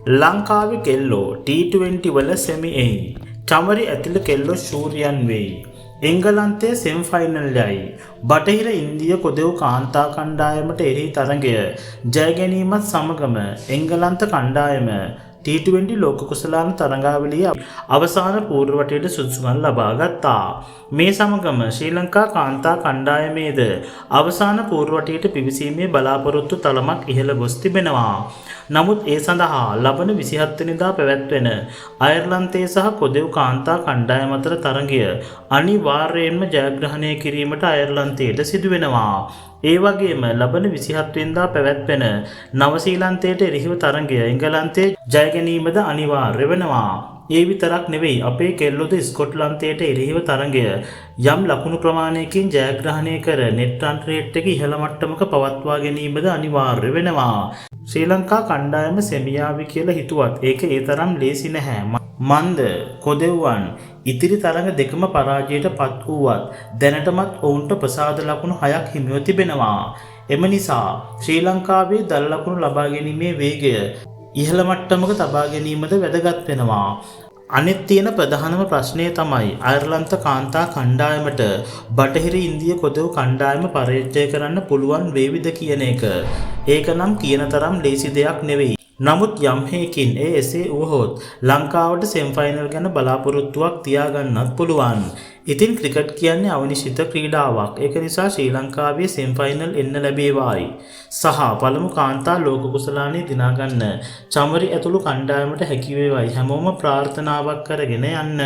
ලංකාවේ කෙල්ලෝ T20 වල සෙමි එයි. චමරි ඇතුළු කෙල්ලෝ ශූරියන් වෙයි. එංගලන්තයේ සෙමි ෆයිනල් යයි. බටහිර ඉන්දිය කොදෙව් කාන්තා කණ්ඩායමට එරෙහි තරගය ජය ගැනීමත් සමගම එංගලන්ත කණ්ඩායම T20 ලෝක කුසලාන තරඟාවලියේ අවසාන පූර්වවටයට සුදුසුකම් ලබා ගත්තා. මේ සමගම ශ්‍රී ලංකා කාන්තා කණ්ඩායමේද අවසාන පූර්වවටයට පිවිසීමේ බලාපොරොත්තු තරමක් ඉහළ ගොස් තිබෙනවා. නමුත් ඒ සඳහා ලබන 27 වෙනිදා පැවැත්වෙන අයර්ලන්තයේ සහ කොදෙව් කාන්තා කණ්ඩායම අතර තරගය අනිවාර්යයෙන්ම ජයග්‍රහණය කිරීමට අයර්ලන්තයට සිදු වෙනවා. ඒ වගේම ලබන 27 වෙනිදා පැවැත්වෙන නවසීලන්තයට එරෙහිව තරගය එංගලන්තයේ ජය ගැනීමද අනිවාර්ය වෙනවා. ඒ විතරක් නෙවෙයි අපේ කෙල්ලොද ස්කොට්ලන්තයට එරෙහිව තරගය යම් ලකුණු ප්‍රමාණයකින් ජයග්‍රහණය කර නෙට් රන් රේට් එක ඉහළ මට්ටමක පවත්වා ගැනීමද අනිවාර්ය වෙනවා. ශ්‍රී ලංකා කණ්ඩායම සෙමියාවි කියලා හිතුවත් ඒක ඒ තරම් ලේසි නැහැ. මන්ද කොදෙව්වන් ඉතිරි තරඟ දෙකම පරාජයට පත් වූවත් දැනටමත් ඔවුන්ට ප්‍රසාද ලකුණු 6ක් හිමිව තිබෙනවා. එම නිසා ශ්‍රී ලංකාවේ දල ලකුණු ලබා ගැනීමේ වේගය ඉහළ මට්ටමක තබා ගැනීමද වැදගත් වෙනවා. අනෙත් තියෙන ප්‍රධානම ප්‍රශ්නය තමයි අයර්ලන්ත කාන්තා කණ්ඩායමට බටහිර ඉන්දිය කොදෙව් කණ්ඩායම පරාජය කරන්න පුළුවන් වේවිද කියන එක. ඒක නම් කියන තරම් ලේසි දෙයක් නෙවෙයි. නමුත් යම් හේකින් එසේ වුවහොත් ලංකාවට සෙමි ෆයිනල් ගැන බලාපොරොත්තුවක් තියාගන්නත් පුළුවන්. ඉතින් ක්‍රිකට් කියන්නේ අවිනිශ්චිත ක්‍රීඩාවක්. ඒක නිසා ශ්‍රී ලංකාවේ සෙමි ෆයිනල් එන්න ලැබේවායි. සහ පළමු කාන්තා ලෝක කුසලානේ දිනාගන්න චමරි ඇතුළු කණ්ඩායමට හැකි වේවායි හැමෝම ප්‍රාර්ථනාවක් කරගෙන යන්න.